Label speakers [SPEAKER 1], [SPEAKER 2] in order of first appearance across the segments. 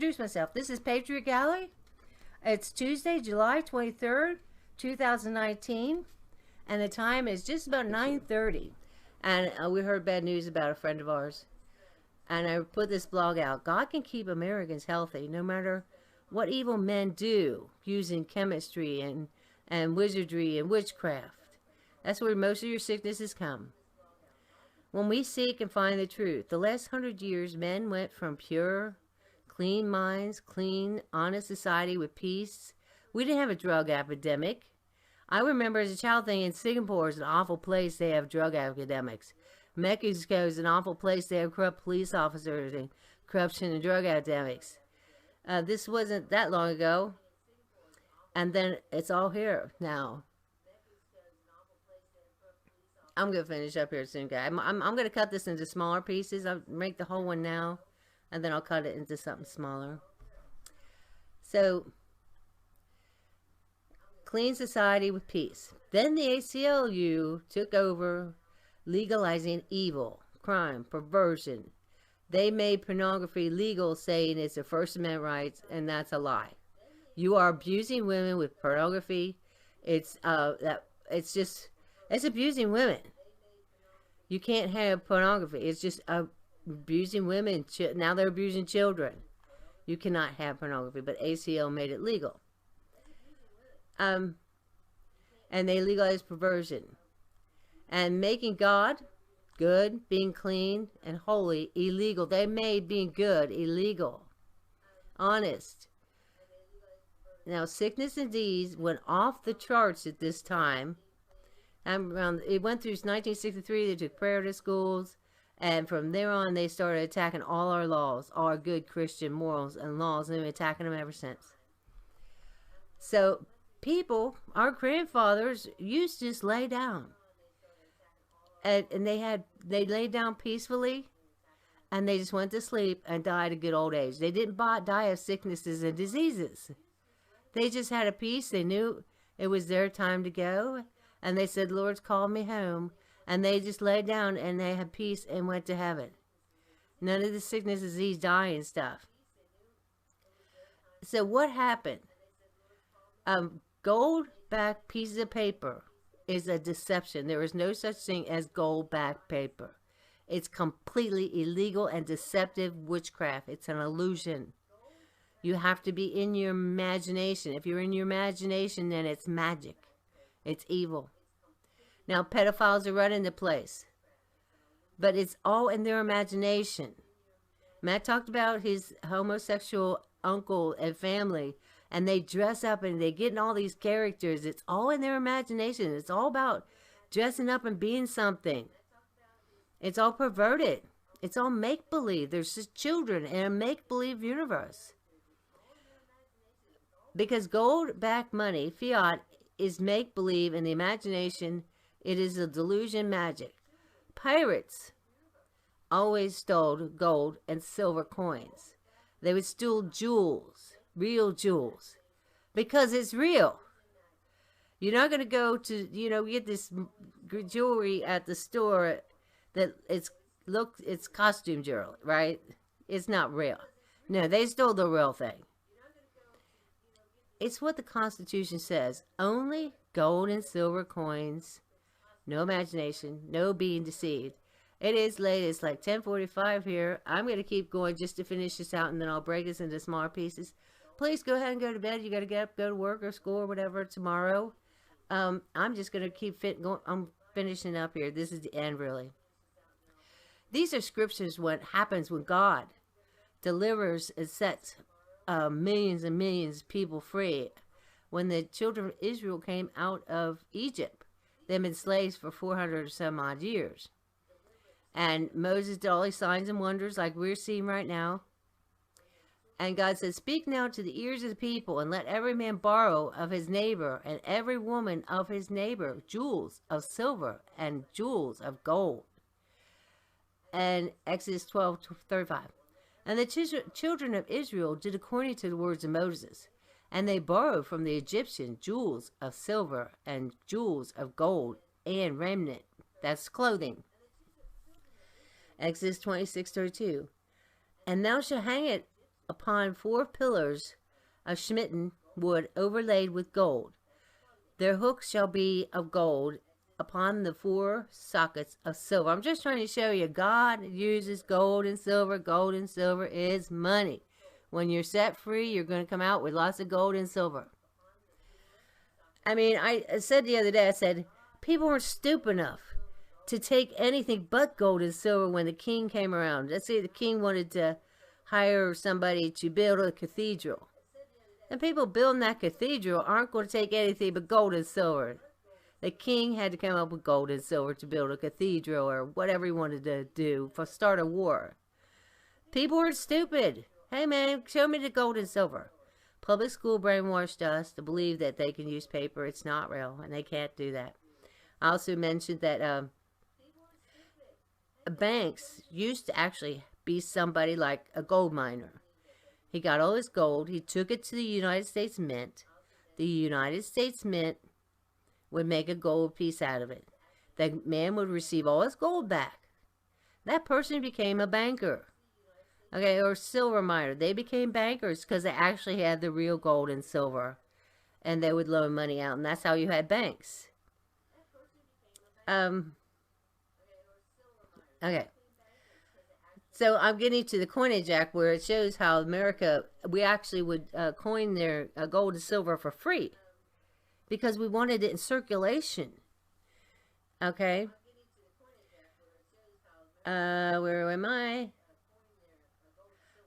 [SPEAKER 1] introduce myself. This is Patriot Gallery. It's Tuesday, July 23rd, 2019. And the time is just about 9:30. And we heard bad news about a friend of ours. And I put this blog out. God can keep Americans healthy no matter what evil men do using chemistry and wizardry and witchcraft. That's where most of your sicknesses come. When we seek and find the truth, the last 100 years, men went from pure, clean minds, clean, honest society with peace. We didn't have a drug epidemic. I remember as a child thinking Singapore is an awful place. They have drug epidemics. Mexico is an awful place. They have corrupt police officers and corruption and drug epidemics. This wasn't that long ago. And then it's all here now. I'm going to finish up here soon, guys. I'm going to cut this into smaller pieces. I'll make the whole one now. And then I'll cut it into something smaller. So, clean society with peace. Then the ACLU took over, legalizing evil, crime, perversion. They made pornography legal, saying it's a First Amendment rights, and that's a lie. You are abusing women with pornography. It's abusing women. You can't have pornography. It's just abusing women. Now they're abusing children. You cannot have pornography, but ACL made it legal. And they legalized perversion. And making God good, being clean, and holy illegal. They made being good illegal. Honest. Now, sickness and disease went off the charts at this time. And it went through 1963. They took prayer to schools. And from there on, they started attacking all our laws, all our good Christian morals and laws. And they've been attacking them ever since. So, people, our grandfathers, used to just lay down. And they laid down peacefully. And they just went to sleep and died at good old age. They didn't die of sicknesses and diseases. They just had a peace. They knew it was their time to go. And they said, Lord's called me home. And they just laid down and they had peace and went to heaven. None of the sickness, disease, dying stuff. So what happened? Gold-backed pieces of paper is a deception. There is no such thing as gold-backed paper. It's completely illegal and deceptive witchcraft. It's an illusion. You have to be in your imagination. If you're in your imagination, then it's magic. It's evil. Now, pedophiles are running the place. But it's all in their imagination. Matt talked about his homosexual uncle and family. And they dress up and they get in all these characters. It's all in their imagination. It's all about dressing up and being something. It's all perverted. It's all make-believe. There's just children in a make-believe universe. Because gold-backed money, fiat, is make-believe in the imagination. It is a delusion magic. Pirates always stole gold and silver coins. They would steal jewels, real jewels, because it's real. You're not going to go to, get this jewelry at the store that it's costume jewelry, right? It's not real. No, they stole the real thing. It's what the Constitution says. Only gold and silver coins. No imagination. No being deceived. It is late. It's like 10:45 here. I'm going to keep going just to finish this out, and then I'll break this into smaller pieces. Please go ahead and go to bed. You got to get up, go to work or school or whatever tomorrow. I'm just going to keep going. I'm finishing up here. This is the end, really. These are scriptures. What happens when God delivers and sets millions and millions of people free. When the children of Israel came out of Egypt, they've been slaves for 400 or some odd years. And Moses did all these signs and wonders like we're seeing right now. And God said, speak now to the ears of the people, and let every man borrow of his neighbor, and every woman of his neighbor, jewels of silver and jewels of gold. And Exodus 12:35. And the children of Israel did according to the words of Moses. And they borrowed from the Egyptian jewels of silver and jewels of gold and remnant. That's clothing. Exodus 26:32. And thou shalt hang it upon 4 pillars of smitten wood overlaid with gold. Their hooks shall be of gold upon the 4 sockets of silver. I'm just trying to show you God uses gold and silver. Gold and silver is money. When you're set free, you're going to come out with lots of gold and silver. I mean, I said the other day, I said, people weren't stupid enough to take anything but gold and silver when the king came around. Let's say the king wanted to hire somebody to build a cathedral. And people building that cathedral aren't going to take anything but gold and silver. The king had to come up with gold and silver to build a cathedral or whatever he wanted to do for start a war. People were stupid. Hey man, show me the gold and silver. Public school brainwashed us to believe that they can use paper. It's not real, and they can't do that. I also mentioned that banks used to actually be somebody like a gold miner. He got all his gold. He took it to the United States Mint. The United States Mint would make a gold piece out of it. The man would receive all his gold back. That person became a banker. Okay, or silver miner. They became bankers because they actually had the real gold and silver. And they would loan money out. And that's how you had banks. Okay. So I'm getting to the Coinage Act where it shows how America, we actually would coin their gold and silver for free because we wanted it in circulation. Okay. Where am I?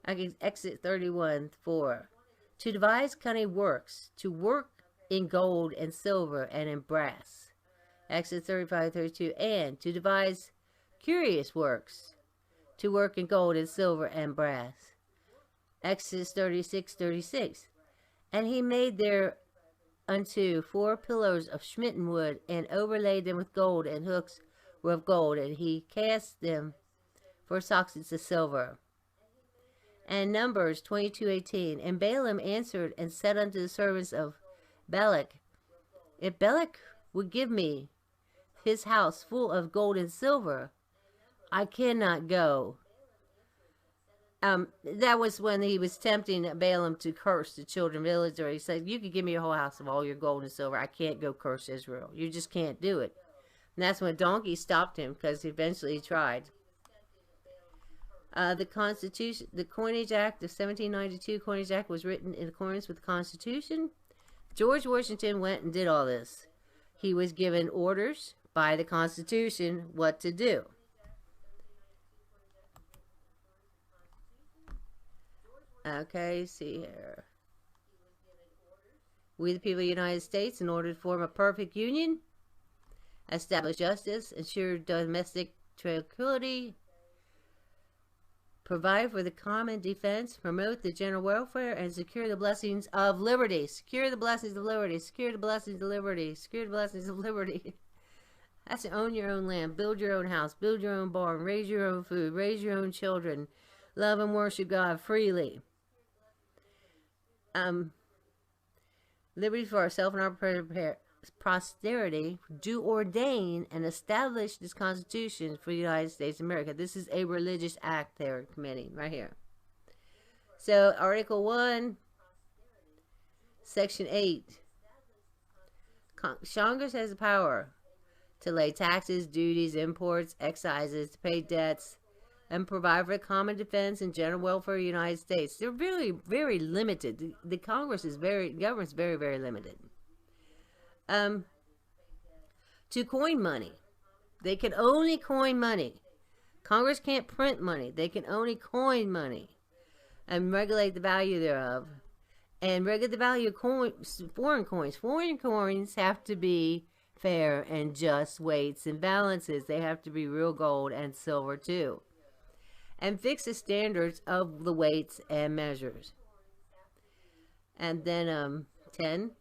[SPEAKER 1] I can exit 31:4. To devise cunning works, to work in gold and silver and in brass. Exit 35:32. And to devise curious works, to work in gold and silver and brass. Exodus 36:36. And he made there unto 4 pillars of smitten wood, and overlaid them with gold, and hooks were of gold, and he cast them for sockets of silver. And Numbers 22:18. And Balaam answered and said unto the servants of Balak, if Balak would give me his house full of gold and silver, I cannot go. That was when he was tempting Balaam to curse the children of Israel. He said, you could give me your whole house of all your gold and silver. I can't go curse Israel. You just can't do it. And that's when a donkey stopped him, because eventually he tried. The Constitution, the Coinage Act of 1792, Coinage Act was written in accordance with the Constitution. George Washington went and did all this. He was given orders by the Constitution what to do. Okay, see here. We the people of the United States, in order to form a perfect union, establish justice, ensure domestic tranquility, provide for the common defense, promote the general welfare, and secure the blessings of liberty. Secure the blessings of liberty. Secure the blessings of liberty. Secure the blessings of liberty. That's to own your own land, build your own house, build your own barn, raise your own food, raise your own children, love and worship God freely. Liberty for ourselves and our posterity, do ordain and establish this Constitution for the United States of America. This is a religious act they're committing right here. So Article 1, Section 8. Congress has the power to lay taxes, duties, imports, excises, to pay debts, and provide for common defense and general welfare of the United States. They're really, very limited. The Congress is government's very, very limited. To coin money. They can only coin money. Congress can't print money. They can only coin money and regulate the value thereof. And regulate the value of foreign coins. Foreign coins have to be fair and just weights and balances. They have to be real gold and silver too. And fix the standards of the weights and measures. And then 10.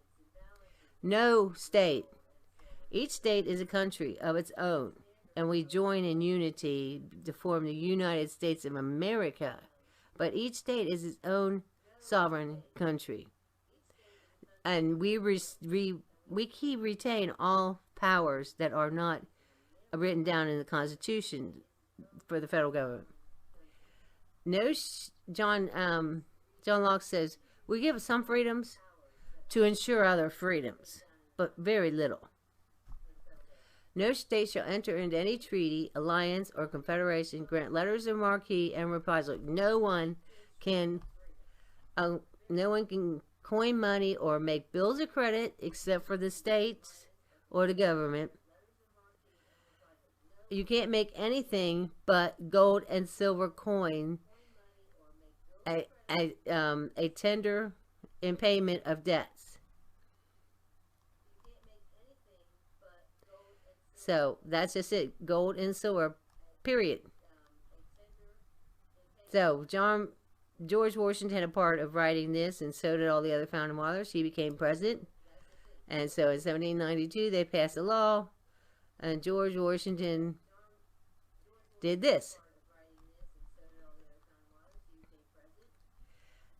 [SPEAKER 1] No state. Each state is a country of its own, and we join in unity to form the United States of America. But each state is its own sovereign country. And we retain all powers that are not written down in the Constitution for the federal government. No, John John Locke says, we give some freedoms to ensure other freedoms, but very little. No state shall enter into any treaty, alliance, or confederation, grant letters of marque and reprisal. No one can coin money or make bills of credit except for the states or the government. You can't make anything but gold and silver coin, a tender in payment of debts. So that's just it. Gold and silver, period. So George Washington had a part of writing this, and so did all the other founding fathers. He became president. And so in 1792, they passed a law, and George Washington did this.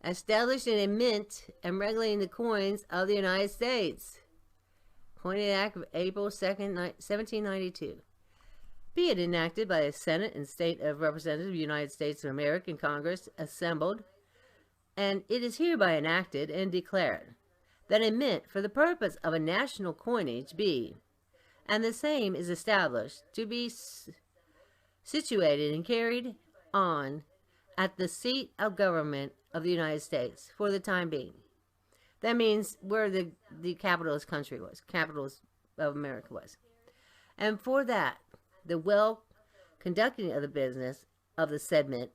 [SPEAKER 1] Establishing a mint and regulating the coins of the United States. Coinage Act of April 2nd, 1792. Be it enacted by the Senate and State of Representatives of the United States of America and Congress assembled, and it is hereby enacted and declared that a mint for the purpose of a national coinage be, and the same is established to be situated and carried on at the seat of government of the United States for the time being. That means where the capitalist country was, capitals of America was. And for that, the well conducting of the business of the said mint,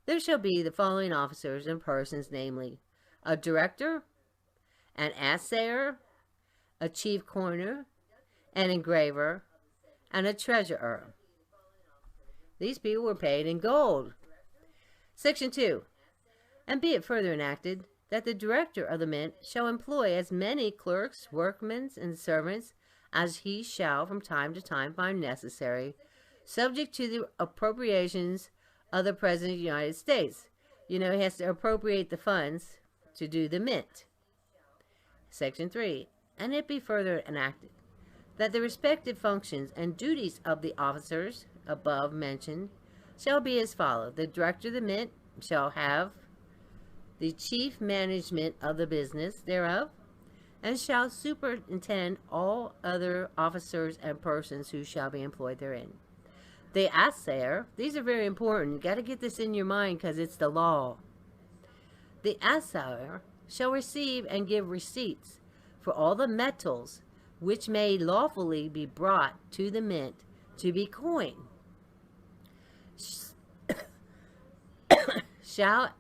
[SPEAKER 1] there shall be the following officers and persons, namely, a director, an assayer, a chief coiner, an engraver, and a treasurer. These people were paid in gold. Section 2. And be it further enacted that the director of the mint shall employ as many clerks, workmen, and servants as he shall from time to time find necessary, subject to the appropriations of the President of the United States. You know, he has to appropriate the funds to do the mint. Section 3. And it be further enacted that the respective functions and duties of the officers above mentioned shall be as follows. The director of the mint shall have the chief management of the business thereof, and shall superintend all other officers and persons who shall be employed therein. The assayer, these are very important. You got to get this in your mind because it's the law. The assayer shall receive and give receipts for all the metals which may lawfully be brought to the mint to be coined. Shall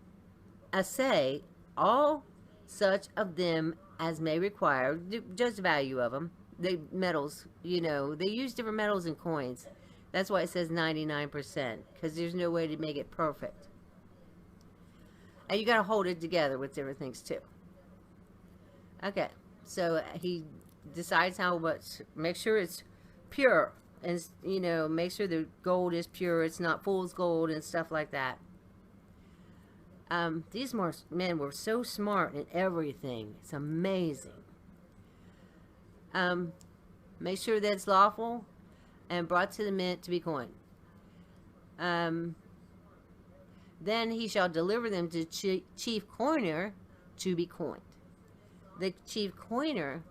[SPEAKER 1] assay all such of them as may require, just the value of them, the metals, you know, they use different metals in coins. That's why it says 99%, because there's no way to make it perfect. And you got to hold it together with different things too. Okay, so he decides how much, make sure it's pure, and, you know, make sure the gold is pure, it's not fool's gold and stuff like that. These men were so smart in everything. It's amazing. Make sure that it's lawful and brought to the mint to be coined. Then he shall deliver them to chief coiner to be coined. The chief coiner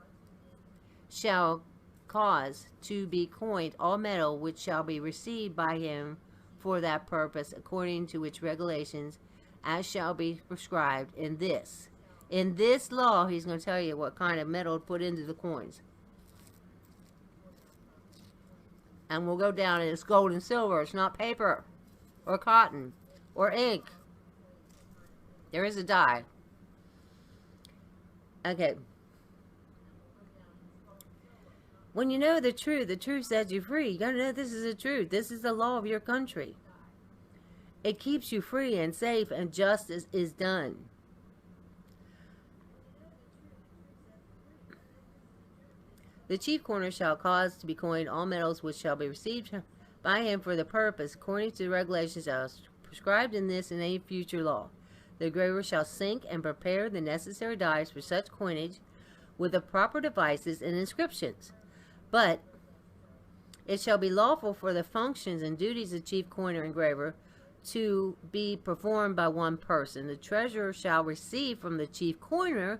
[SPEAKER 1] shall cause to be coined all metal which shall be received by him for that purpose, according to which regulations as shall be prescribed in this. In this law, he's going to tell you what kind of metal to put into the coins. And we'll go down and it's gold and silver. It's not paper or cotton or ink. There is a dye. Okay. When you know the truth sets you free. You got to know this is the truth. This is the law of your country. It keeps you free and safe, and justice is done. The chief coiner shall cause to be coined all metals which shall be received by him for the purpose, according to the regulations as prescribed in this and any future law. The engraver shall sink and prepare the necessary dies for such coinage with the proper devices and inscriptions. But it shall be lawful for the functions and duties of chief coiner engraver to be performed by one person. The treasurer shall receive from the chief coiner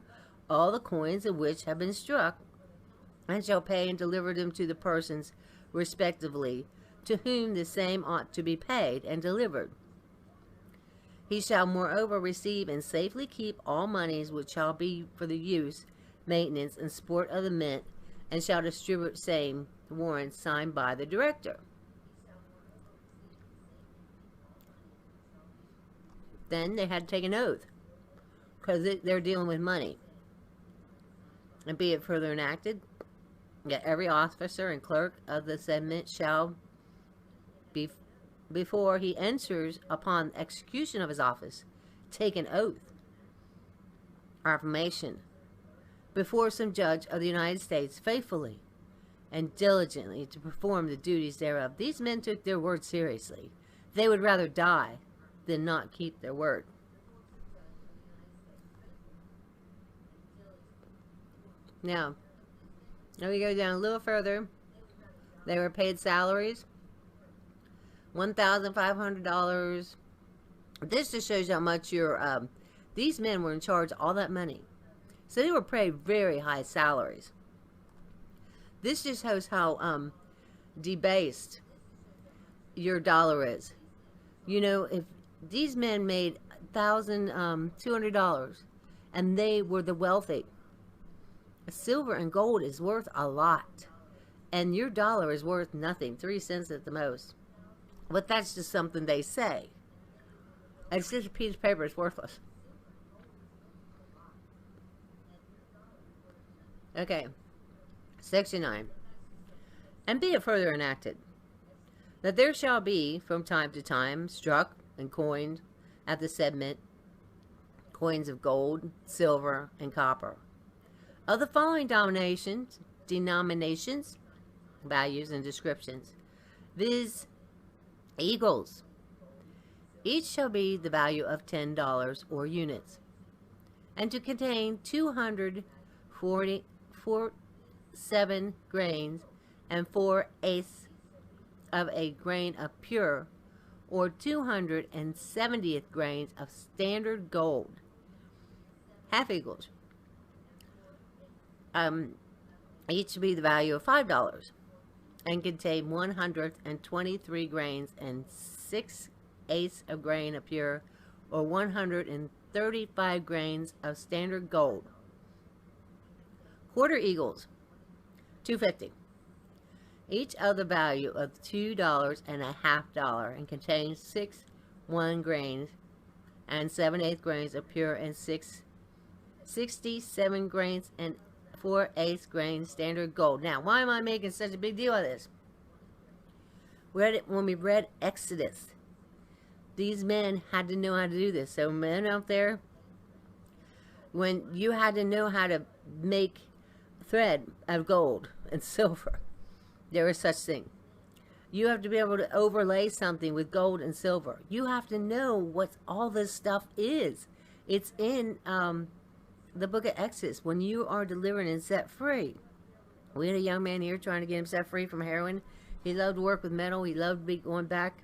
[SPEAKER 1] all the coins of which have been struck, and shall pay and deliver them to the persons respectively, to whom the same ought to be paid and delivered. He shall moreover receive and safely keep all monies which shall be for the use, maintenance, and sport of the mint, and shall distribute same warrants signed by the director. Then they had to take an oath, because they're dealing with money. And be it further enacted, that every officer and clerk of the said mint shall be, before he enters upon execution of his office, take an oath or affirmation before some judge of the United States, faithfully and diligently to perform the duties thereof. These men took their word seriously. They would rather die than not keep their word. Now we go down a little further. They were paid salaries, $1,500. This just shows how much these men were in charge of all that money. So they were paid very high salaries. This just shows how debased your dollar is. You know, if these men made $1,200 and they were the wealthy, silver and gold is worth a lot, and your dollar is worth nothing, 3 cents at the most. But that's just something they say. It's just a piece of paper. It's worthless. Okay. Section 9. And be it further enacted, that there shall be from time to time struck and coined at the said mint coins of gold, silver, and copper, of the following denominations, values, and descriptions, viz. Eagles. Each shall be the value of $10 or units, and to contain 247 grains and 4/8 of a grain of pure, or 270th grains of standard gold. Half eagles. Each should be the value of $5, and contain 123 grains and 6/8 of grain of pure, or 135 grains of standard gold. Quarter eagles, $2.50. Each of the value of $2.50, and contains 61 grains and 7/8 grains of pure, and 67 grains and 4/8 grains standard gold. Now, why am I making such a big deal of this? When we read Exodus, these men had to know how to do this. So men out there, when you had to know how to make thread of gold and silver, there is such thing. You have to be able to overlay something with gold and silver. You have to know what all this stuff is. It's in the book of Exodus, when you are delivered and set free. We had a young man here trying to get him set free from heroin. He loved to work with metal. He loved to be going back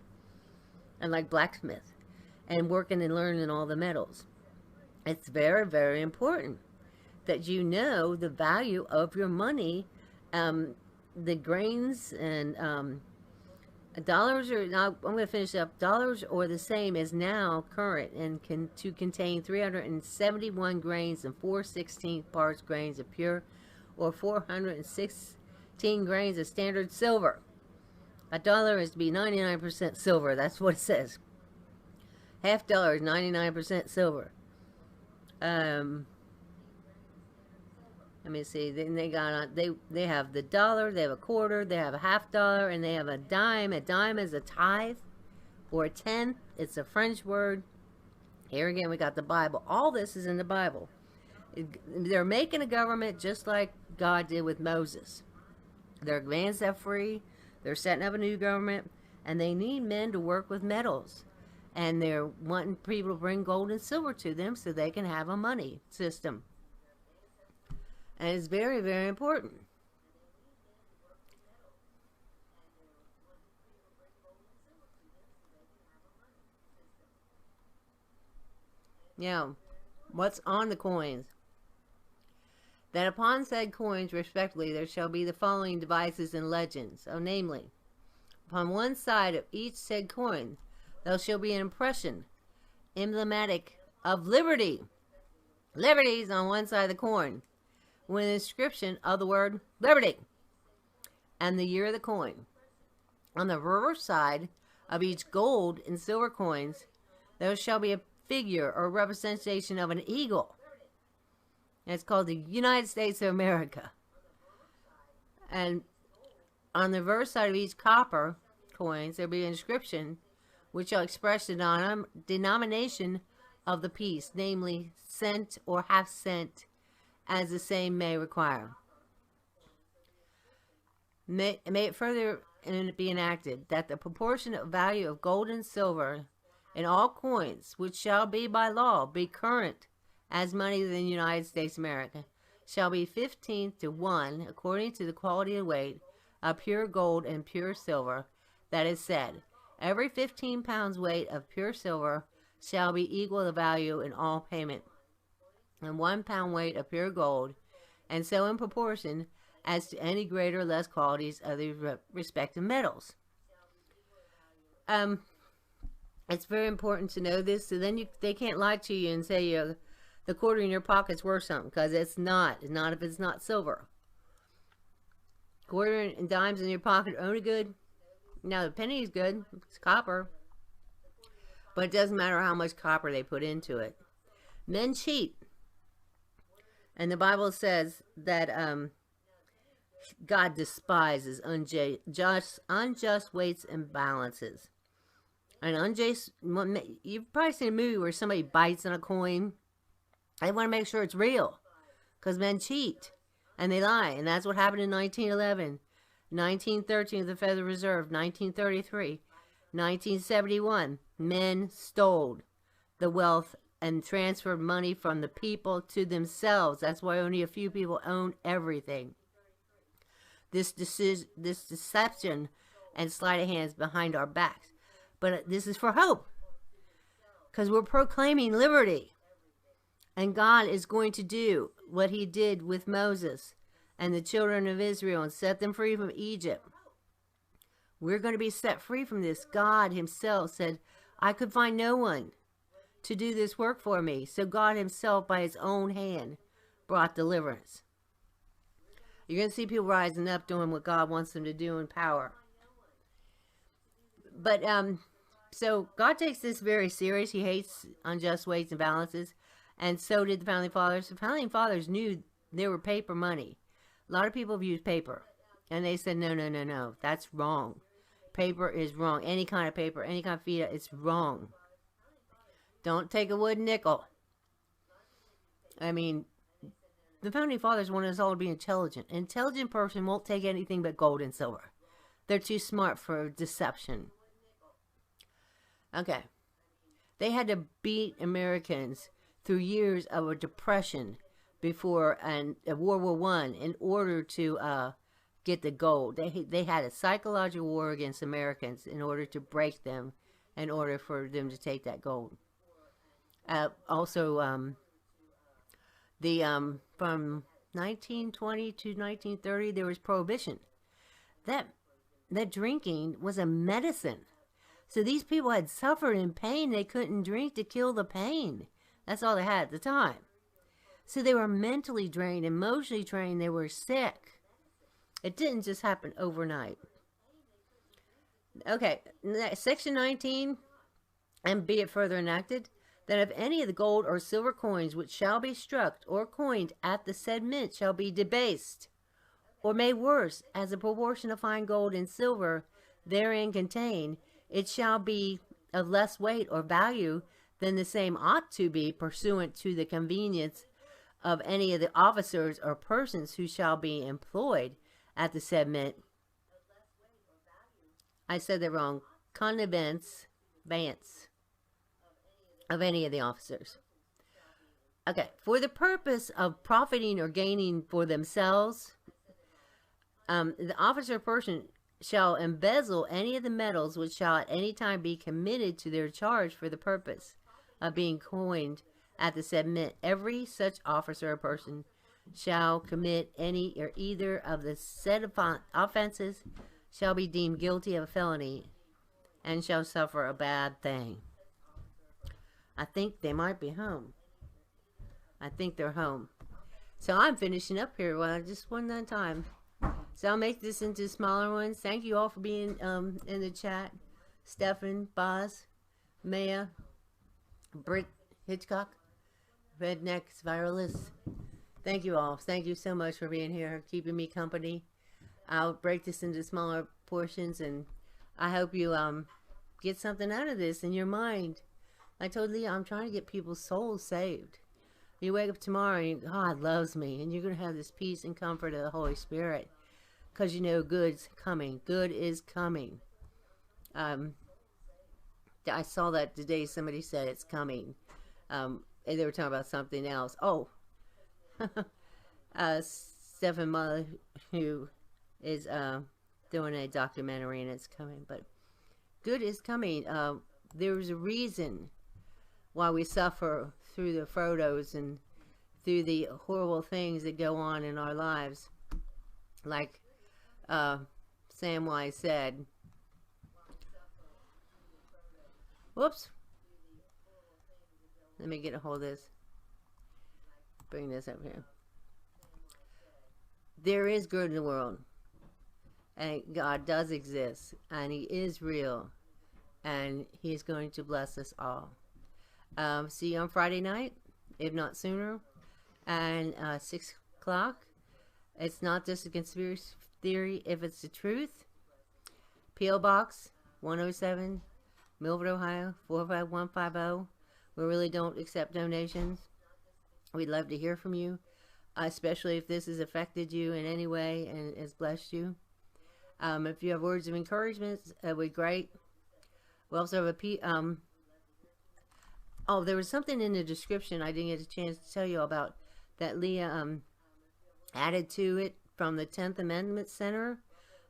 [SPEAKER 1] and like blacksmith and working and learning all the metals. It's very, very important that you know the value of your money. The grains and dollars are now, I'm going to finish up. Dollars are the same as now current, and to contain 371 grains and 4/16 parts grains of pure, or 416 grains of standard silver. A dollar is to be 99% silver. That's what it says. Half dollar is 99% silver. Let me see. Then they got they have the dollar, they have a quarter, they have a half dollar, and they have a dime. A dime is a tithe or a tenth. It's a French word. Here again, we got the Bible. All this is in the Bible. They're making a government just like God did with Moses. They're being set free. They're setting up a new government, and they need men to work with metals. And they're wanting people to bring gold and silver to them so they can have a money system. And it's very, very important. what's on the coins? That upon said coins, respectively, there shall be the following devices and legends. Namely, upon one side of each said coin, there shall be an impression, emblematic of liberty. Liberty is on one side of the coin, with an inscription of the word liberty, and the year of the coin. On the reverse side of each gold and silver coins, there shall be a figure or representation of an eagle. It's called the United States of America. And on the reverse side of each copper coins, there will be an inscription which shall express the denomination of the piece, namely cent or half cent, as the same may require. May it further be enacted that the proportionate value of gold and silver in all coins, which shall be by law be current as money in the United States of America, shall be 15 to 1, according to the quality and weight of pure gold and pure silver. That is said, every 15 pounds weight of pure silver shall be equal to value in all payment, and 1 pound weight of pure gold, and so in proportion as to any greater or less qualities of the respective metals. It's very important to know this, so then they can't lie to you and say the quarter in your pocket's worth something, because it's not. It's not if it's not silver. Quarter and dimes in your pocket are only good. Now the penny is good. It's copper. But it doesn't matter how much copper they put into it. Men cheat. And the Bible says that God despises unjust weights and balances. And unjust, you've probably seen a movie where somebody bites on a coin. They want to make sure it's real, because men cheat and they lie, and that's what happened in 1911, 1913 with the Federal Reserve, 1933, 1971. Men stole the wealth and transferred money from the people to themselves. That's why only a few people own everything. This deception and sleight of hands behind our backs. But this is for hope, because we're proclaiming liberty. And God is going to do what he did with Moses and the children of Israel and set them free from Egypt. We're going to be set free from this. God himself said, I could find no one to do this work for me. So God himself, by his own hand, brought deliverance. You're going to see people rising up doing what God wants them to do in power. But, so God takes this very serious. He hates unjust weights and balances. And so did the Founding Fathers. The Founding Fathers knew there were paper money. A lot of people have used paper. And they said, no, that's wrong. Paper is wrong. Any kind of paper, any kind of fiat, it's wrong. Don't take a wooden nickel. I mean, the Founding Fathers wanted us all to be intelligent. An intelligent person won't take anything but gold and silver. They're too smart for deception. Okay. They had to beat Americans through years of a depression before World War I in order to get the gold. They had a psychological war against Americans in order to break them, in order for them to take that gold. Also, from 1920 to 1930, there was prohibition. That drinking was a medicine. So these people had suffered in pain. They couldn't drink to kill the pain. That's all they had at the time. So they were mentally drained, emotionally drained. They were sick. It didn't just happen overnight. Okay, Section 19, and be it further enacted, that if any of the gold or silver coins which shall be struck or coined at the said mint shall be debased, or made worse, as a proportion of fine gold and silver therein contained, it shall be of less weight or value than the same ought to be, pursuant to the convenience of any of the officers or persons who shall be employed at the said mint. I said that wrong. Connivance of any of the officers. Okay, for the purpose of profiting or gaining for themselves, the officer or person shall embezzle any of the metals which shall at any time be committed to their charge for the purpose of being coined at the said mint. Every such officer or person shall commit any or either of the said offenses shall be deemed guilty of a felony and shall suffer a bad thing. I think they might be home. I think they're home. So I'm finishing up here. Well, just one at a time. So I'll make this into smaller ones. Thank you all for being in the chat. Stephen, Boz, Maia, Britt Hitchcock, Rednecks, Viralist. Thank you all. Thank you so much for being here, keeping me company. I'll break this into smaller portions, and I hope you get something out of this in your mind. I told Leah, I'm trying to get people's souls saved. You wake up tomorrow and God loves me, and you're going to have this peace and comfort of the Holy Spirit, because you know good's coming. Good is coming. I saw that today. Somebody said it's coming. And they were talking about something else. Oh, Stephen Muller, who is doing a documentary, and it's coming. But good is coming. There's a reason why we suffer through the photos and through the horrible things that go on in our lives. Like Samwise said, whoops, let me get a hold of this, bring this up here. There is good in the world, and God does exist, and He is real, and He's going to bless us all. See you on Friday night, if not sooner, and 6 o'clock. It's not just a conspiracy theory if it's the truth. P.O. Box 107, Milford, Ohio 45150. We really don't accept donations. We'd love to hear from you, especially if this has affected you in any way and has blessed you. If you have words of encouragement, that would be great. We also have a oh, there was something in the description I didn't get a chance to tell you about that Leah added to it from the 10th Amendment Center.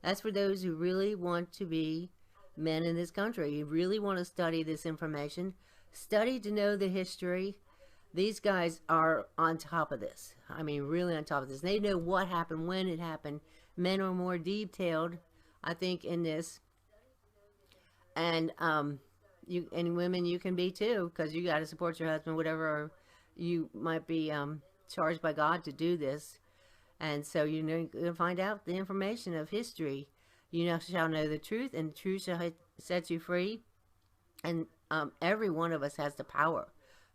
[SPEAKER 1] That's for those who really want to be men in this country. You really want to study this information. Study to know the history. These guys are on top of this. I mean, really on top of this. They know what happened, when it happened. Men are more detailed, I think, in this. And you and women, you can be too, because you got to support your husband, whatever you might be charged by God to do this. And so you know, you'll find out the information of history. You shall know the truth, and the truth shall set you free. And every one of us has the power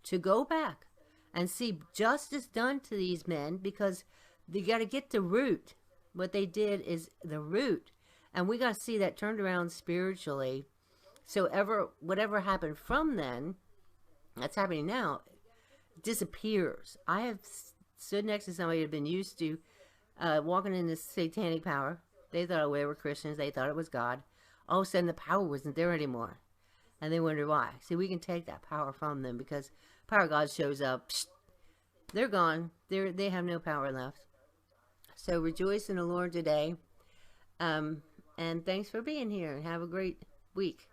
[SPEAKER 1] to go back and see justice done to these men, because you got to get the root. What they did is the root, and we got to see that turned around spiritually. So whatever happened from then, that's happening now, disappears. I have stood next to somebody who had been used to walking in this satanic power. They thought they were Christians. They thought it was God. All of a sudden, the power wasn't there anymore. And they wonder why. See, we can take that power from them, because the power of God shows up. Psh, they're gone. They have no power left. So rejoice in the Lord today. And thanks for being here. And have a great week.